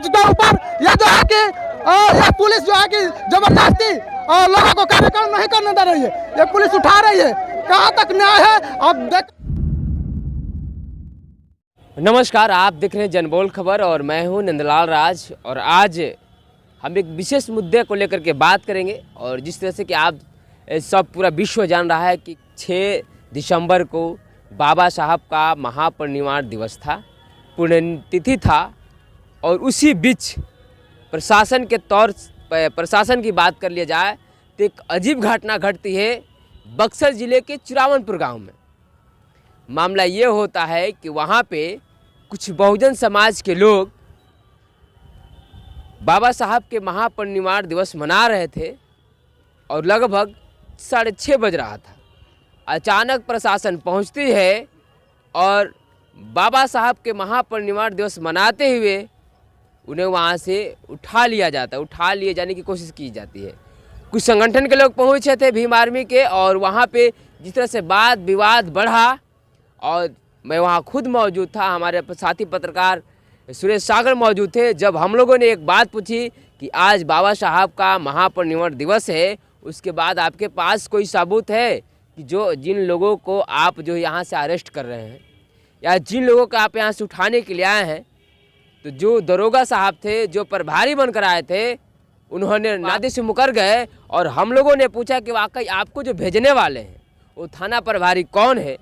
के ऊपर ये जो है कि ये पुलिस जो है कि जबरदस्ती लोगों को कार्यक्रम नहीं करने दे रही है। ये पुलिस उठा रही है, कहाँ तक न्याय है अब देख। नमस्कार, आप देख रहे हैं जनबोल खबर और मैं हूं नंदलाल राज। और आज हम एक विशेष मुद्दे को लेकर के बात करेंगे। और जिस तरह से कि आप सब पूरा विश्व जान रहा है कि 6 दिसंबर को बाबा साहब का महापरिनिर्वाण दिवस था, पुण्यतिथि था। और उसी बीच प्रशासन की बात कर लिया जाए तो एक अजीब घटना घटती है बक्सर ज़िले के चुरावनपुर गांव में। मामला ये होता है कि वहाँ पे कुछ बहुजन समाज के लोग बाबा साहब के महापरिनिर्वाण दिवस मना रहे थे और लगभग 6:30 बज रहा था। अचानक प्रशासन पहुंचती है और बाबा साहब के महापरिनिर्वाण दिवस मनाते हुए उन्हें वहां से उठा लिया जाता है, उठा लिए जाने की कोशिश की जाती है। कुछ संगठन के लोग पहुंचे थे, भीम आर्मी के, और वहां पे जिस तरह से वाद विवाद बढ़ा और मैं वहां खुद मौजूद था, हमारे साथी पत्रकार सुरेश सागर मौजूद थे। जब हम लोगों ने एक बात पूछी कि आज बाबा साहब का महापरिनिर्वाण दिवस है, उसके बाद आपके पास कोई सबूत है कि जिन लोगों को आप जो यहाँ से अरेस्ट कर रहे हैं या जिन लोगों को आप यहाँ से उठाने के लिए आए हैं, तो जो दरोगा साहब थे, जो प्रभारी बनकर आए थे, उन्होंने नादे से मुकर गए। और हम लोगों ने पूछा कि वाकई आपको जो भेजने वाले हैं वो थाना प्रभारी कौन है,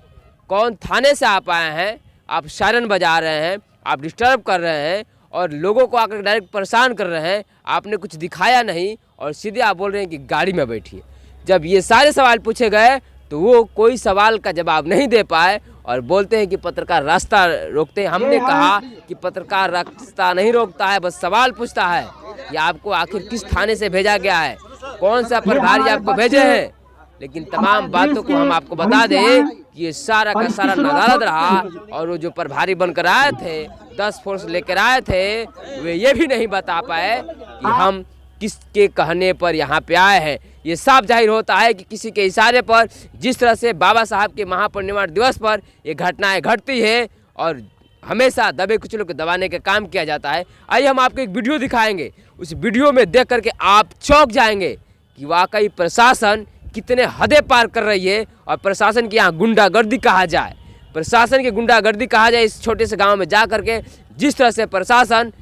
कौन थाने से आप आए हैं, आप सायरन बजा रहे हैं, आप डिस्टर्ब कर रहे हैं और लोगों को आकर डायरेक्ट परेशान कर रहे हैं, आपने कुछ दिखाया नहीं और सीधे आप बोल रहे हैं कि गाड़ी में बैठिए। जब ये सारे सवाल पूछे गए तो वो कोई सवाल का जवाब नहीं दे पाए और बोलते हैं कि पत्रकार रास्ता रोकते हैं। हमने कहा कि पत्रकार रास्ता नहीं रोकता है, बस सवाल पूछता है कि आपको आखिर किस थाने से भेजा गया है, कौन सा प्रभारी आपको भेजे हैं। लेकिन तमाम बातों को हम आपको बता दें कि ये सारा का सारा नदारद रहा। और वो जो प्रभारी बनकर आए थे, 10 फोर्स लेकर आए थे, वे ये भी नहीं बता पाए कि हम किसके कहने पर यहाँ पे आए हैं। ये साफ जाहिर होता है कि किसी के इशारे पर जिस तरह से बाबा साहब के महापरिनिर्वाण दिवस पर ये घटनाएं घटती है और हमेशा दबे कुचलों को दबाने का काम किया जाता है। आइए हम आपको एक वीडियो दिखाएंगे, उस वीडियो में देख करके आप चौंक जाएंगे कि वाकई प्रशासन कितने हदें पार कर रही है। और प्रशासन की यहाँ गुंडागर्दी कहा जाए, प्रशासन की गुंडागर्दी कहा जाए, इस छोटे से गांव में जा करके जिस तरह से प्रशासन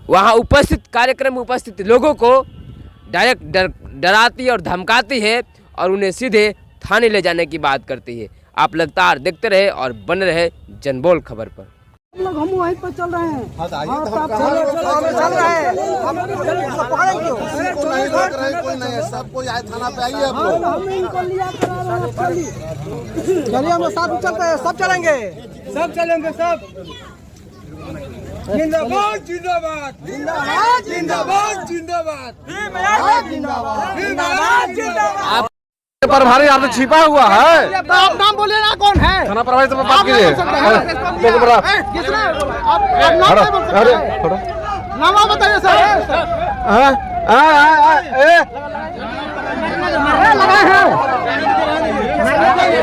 वहाँ उपस्थित कार्यक्रम में उपस्थित लोगों को डायरेक्ट डराती और धमकाती है और उन्हें सीधे थाने ले जाने की बात करती है। आप लगातार देखते रहे और बने रहे जनबोल खबर पर। हम वहीं पर चल रहे हैं। चल रहे हैं हम कोई नहीं है, सब कोई आए थाना पे आइए। हमने इनको लिया चलिए, हम साथ चलते हैं, सब चलेंगे, सब चलेंगे, सब। जिंदाबाद जिंदाबाद जिंदाबाद जिंदाबाद जिंदाबाद जिंदाबाद जिंदाबाद। प्रभारी यहाँ पे छिपा हुआ है, आप नाम बोलिए ना, कौन है थाना प्रभारी से बात कीजिए। नाम बताइए सर।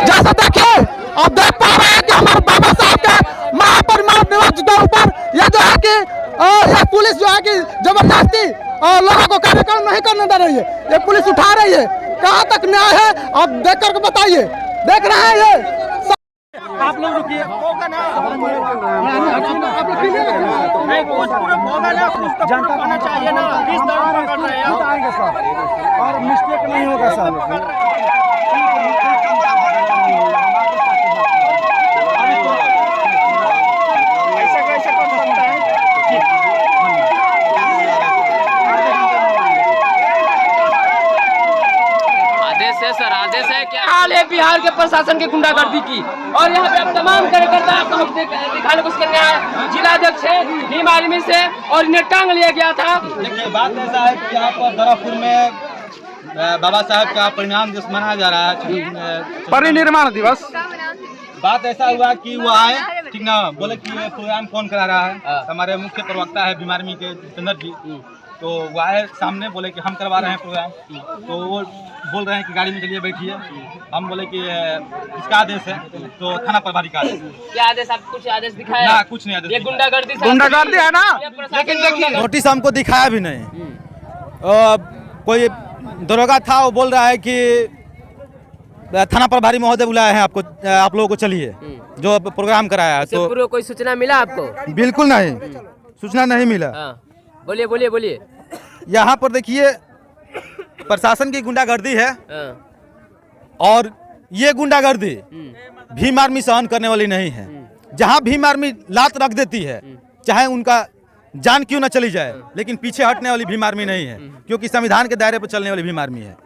जैसा देखिए आप देख पा रहे हैं कि हमारे बाबा साहब के महापरिनिर्वाण दिवस के ऊपर ये जो है कि ये पुलिस जो है कि जबरदस्ती लोगों को कार्यक्रम नहीं करने दे रही है। ये पुलिस उठा रही है, कहाँ तक न्याय है आप देख करके बताइए। देख रहे हैं ये आप लोग रुकिए, होगा ना आप लोग क्लियर नहीं, कुछ पूरा होगा ना, कुछ तो पूरा होना चाहिए ना। किस तरह कर रहे हैं आएंगे सर, और मिस्टेक नहीं होगा सर। सर आदेश है क्या हाल है बिहार के प्रशासन की गुंडागर्दी की। और यहाँ पे अब तमाम कार्यकर्ता आपको हम दिखाने को करने आए, जिलाध्यक्ष है भीम आर्मी से, और इन्हें टांग लिया गया था। देखिए बात ऐसा है कि यहाँ पर दरापुर में बाबा साहब का परिनिर्वाण दिवस मनाया जा रहा है, परिनिर्वाण दिवस। बात ऐसा हुआ कि वो आए, ठीक ना, बोले कि ये प्रोग्राम कौन करा रहा है। हमारे मुख्य प्रवक्ता है भीम आर्मी के चंद्र जी, तो वो आए सामने, बोले कि हम करवा रहे हैं प्रोग्राम। तो वो बोल रहे हैं कि गाड़ी में चलिए बैठिए। हम बोले कि इसका आदेश है, तो थाना प्रभारी का आदेश। क्या आदेश? आप कुछ आदेश दिखाया? ना, कुछ नहीं आदेश। ये गुंडागर्दी है ना। लेकिन देखिए नोटिस हमको दिखाया भी नहीं। कोई दरोगा था, वो बोल रहा है कि थाना प्रभारी महोदय बुलाए हैं आपको, आप लोगों को चलिए जो प्रोग्राम कराया है। तो पूर्व कोई सूचना मिला आपको? बिल्कुल नहीं, सूचना नहीं मिला। बोलिए बोलिए बोलिए। यहाँ पर देखिए प्रशासन की गुंडागर्दी है, और ये गुंडागर्दी भीम आर्मी सहन करने वाली नहीं है। जहाँ भीम आर्मी लात रख देती है, चाहे उनका जान क्यों न चली जाए, लेकिन पीछे हटने वाली भीम आर्मी नहीं है, क्योंकि संविधान के दायरे पर चलने वाली भीम आर्मी है।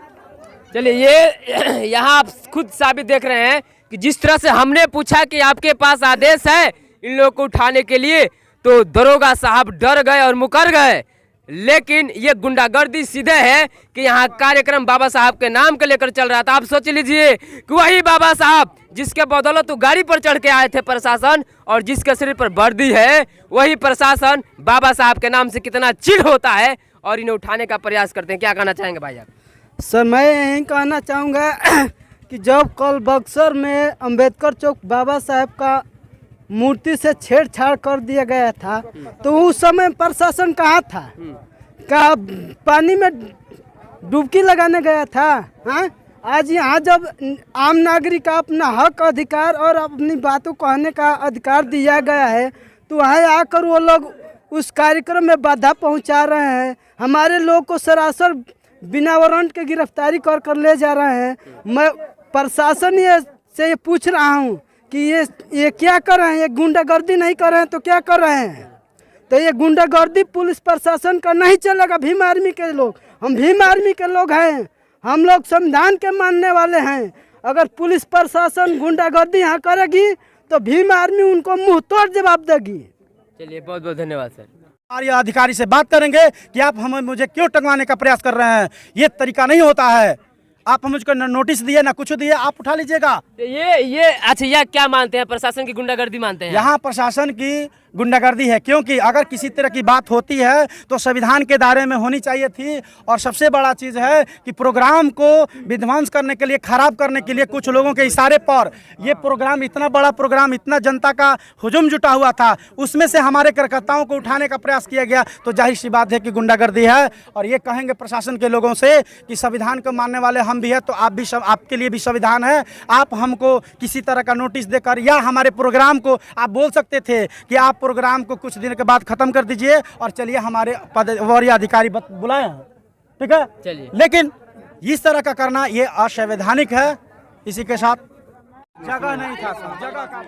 चलिए, ये यहाँ आप खुद साबित देख रहे हैं कि जिस तरह से हमने पूछा कि आपके पास आदेश है इन लोगों को उठाने के लिए, तो दरोगा साहब डर गए और मुकर गए। लेकिन ये गुंडागर्दी सीधे है कि यहाँ कार्यक्रम बाबा साहब के नाम के लेकर चल रहा था। आप सोच लीजिए कि वही बाबा साहब जिसके बदौलत तो गाड़ी पर चढ़ के आए थे प्रशासन, और जिसके सिर पर वर्दी है, वही प्रशासन बाबा साहब के नाम से कितना चिढ़ होता है और इन्हें उठाने का प्रयास करते हैं। क्या कहना चाहेंगे भाई आप? सर, मैं यही कहना चाहूँगा कि जब कल बक्सर में अंबेडकर चौक बाबा साहब का मूर्ति से छेड़छाड़ कर दिया गया था, तो उस समय प्रशासन कहाँ था? क्या पानी में डुबकी लगाने गया था? हाँ, आज यहाँ जब आम नागरिक का अपना हक, अधिकार और अपनी बातों कहने का अधिकार दिया गया है, तो वहाँ आकर वो लोग उस कार्यक्रम में बाधा पहुँचा रहे हैं। हमारे लोग को सरासर बिना वारंट के गिरफ्तारी कर ले जा रहे हैं। मैं प्रशासन से पूछ रहा हूँ कि ये क्या कर रहे हैं? ये गुंडागर्दी नहीं कर रहे हैं तो क्या कर रहे हैं? तो ये गुंडागर्दी पुलिस प्रशासन का नहीं चलेगा। भीम आर्मी के लोग, हम भीम आर्मी के लोग हैं, हम लोग संविधान के मानने वाले हैं। अगर पुलिस प्रशासन गुंडागर्दी यहाँ करेगी तो भीम आर्मी उनको मुंह तोड़ जवाब देगी। चलिए, बहुत बहुत धन्यवाद सर। हमारे अधिकारी से बात करेंगे कि आप मुझे क्यों टंगवाने का प्रयास कर रहे हैं। ये तरीका नहीं होता है। आप मुझको नोटिस दिए ना कुछ दिए, आप उठा लीजिएगा। ये अच्छा, यह क्या मानते हैं? प्रशासन की गुंडागर्दी मानते हैं? यहाँ प्रशासन की गुंडागर्दी है, क्योंकि अगर किसी तरह की बात होती है तो संविधान के दायरे में होनी चाहिए थी। और सबसे बड़ा चीज़ है कि प्रोग्राम को विध्वंस करने के लिए, खराब करने के लिए कुछ लोगों के इशारे पर ये प्रोग्राम, इतना बड़ा प्रोग्राम, इतना जनता का हुजूम जुटा हुआ था, उसमें से हमारे कार्यकर्ताओं को उठाने का प्रयास किया गया। तो जाहिर सी बात है कि गुंडागर्दी है। और ये कहेंगे प्रशासन के लोगों से कि संविधान को मानने वाले हम भी हैं, तो आप भी, आपके लिए भी संविधान है। आप हमको किसी तरह का नोटिस देकर या हमारे प्रोग्राम को आप बोल सकते थे कि आप प्रोग्राम को कुछ दिन के बाद खत्म कर दीजिए और चलिए हमारे वरीय अधिकारी बुलाएं, ठीक है? चलिए। लेकिन इस तरह का करना ये असंवैधानिक है। इसी के साथ जगह नहीं था, जगह का